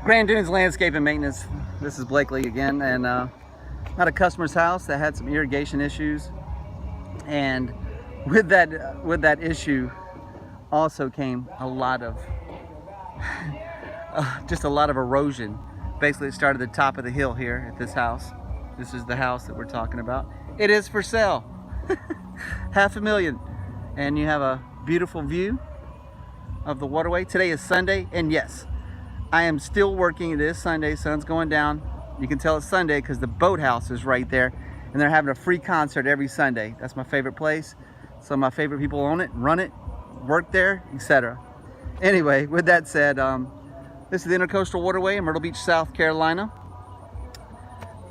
Grand Dunes Landscape and Maintenance. This is Blakely again, and at a customer's house that had some irrigation issues, and with that issue also came a lot of just a lot of erosion. Basically, it started at the top of the hill here at this house. This is the house that we're talking about. It is for sale. $500,000, and you have a beautiful view of the waterway. Today is Sunday, and yes, I am still working. It is Sunday, sun's going down. You can tell it's Sunday because the boathouse is right there, and they're having a free concert every Sunday. That's my favorite place. Some of my favorite people own it, run it, work there, etc. Anyway, with that said, this is the Intercoastal Waterway in Myrtle Beach, South Carolina.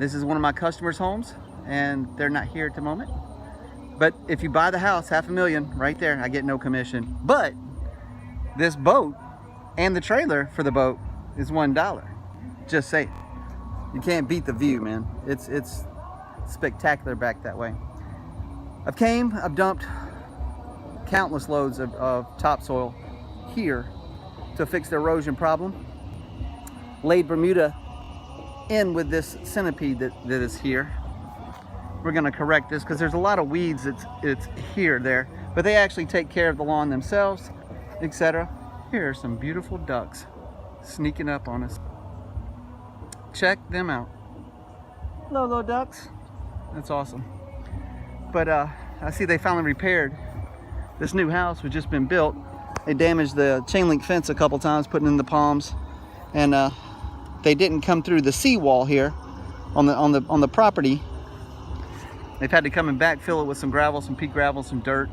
This is one of my customers' homes, and they're not here at the moment. But if you buy the house, $500,000 right there, I get no commission. But this boat and the trailer for the boat is $1. Just say it. You can't beat the view, man. It's spectacular back that way. I've dumped countless loads of topsoil here to fix the erosion problem. Laid Bermuda in with this centipede that is here. We're gonna correct this because there's a lot of weeds it's there, but they actually take care of the lawn themselves, etc. Here are some beautiful ducks sneaking up on us. Check them out. Hello, little ducks. That's awesome. But I see they finally repaired this new house, which just been built. They damaged the chain link fence a couple times putting in the palms, and they didn't come through the seawall here on the property. They've had to come and backfill it with some gravel, some pea gravel, some dirt,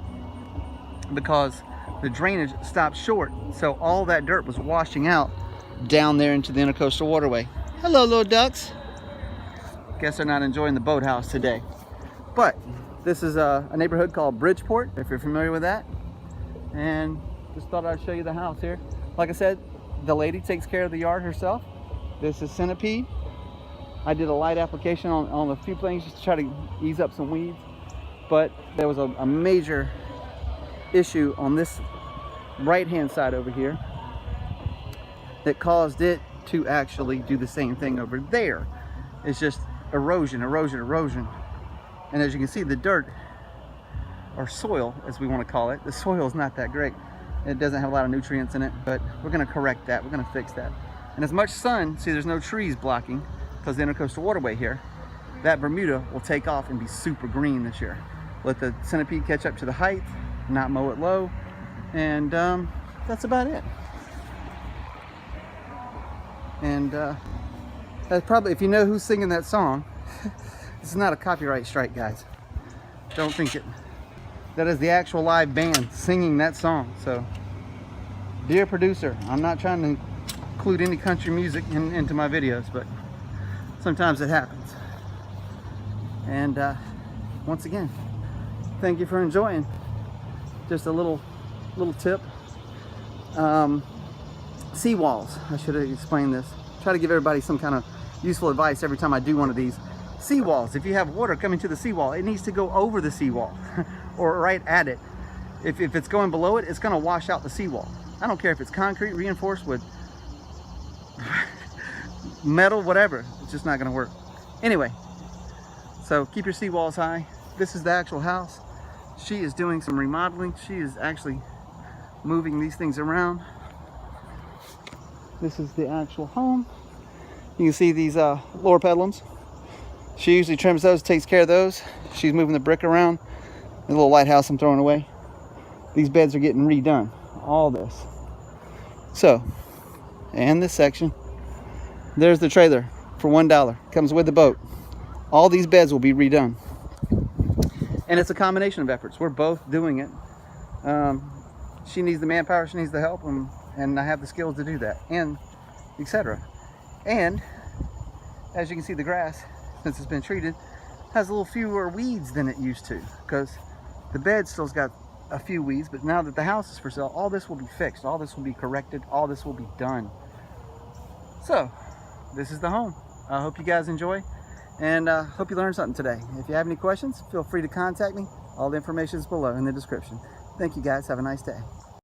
because the drainage stopped short. So all that dirt was washing out down there into the Intercoastal Waterway. Hello, little ducks. Guess they're not enjoying the boathouse today. But this is a neighborhood called Bridgeport, if you're familiar with that. And just thought I'd show you the house here. Like I said, the lady takes care of the yard herself. This is Centipede. I did a light application on a few things just to try to ease up some weeds. But there was a major issue on this right-hand side over here that caused it to actually do the same thing over there. It's just erosion, erosion, erosion. And as you can see, the dirt, or soil as we want to call it, the soil is not that great. It doesn't have a lot of nutrients in it, but we're going to correct that. We're going to fix that. And as much sun, see there's no trees blocking because the Intercoastal Waterway here, that Bermuda will take off and be super green this year. Let the centipede catch up to the height, not mow it low, and that's about it. And that's probably, if you know who's singing that song, this is not a copyright strike, guys. Don't think it. That is the actual live band singing that song. So, dear producer, I'm not trying to include any country music into my videos, but sometimes it happens. And once again, thank you for enjoying. Just a little tip. Seawalls. I should have explained this. Try to give everybody some kind of useful advice every time I do one of these. Seawalls. If you have water coming to the seawall, it needs to go over the seawall or right at it. If it's going below it, it's going to wash out the seawall. I don't care if it's concrete reinforced with metal, whatever. It's just not going to work. Anyway, so keep your seawalls high. This is the actual house. She is doing some remodeling. She is actually moving these things around. This is the actual home. You can see these lower pedlums. She usually trims those, takes care of those. She's moving the brick around. The little lighthouse I'm throwing away. These beds are getting redone. All this. So, and this section. There's the trailer for $1. Comes with the boat. All these beds will be redone. And it's a combination of efforts. We're both doing it. She needs the manpower, she needs the help, and I have the skills to do that, and etc. And as you can see, the grass, since it's been treated, has a little fewer weeds than it used to, because the bed still's got a few weeds, but now that the house is for sale, all this will be fixed, all this will be corrected, all this will be done. So this is the home. I hope you guys enjoy, and hope you learned something today. If you have any questions, feel free to contact me. All the information is below in the description. Thank you guys. Have a nice day.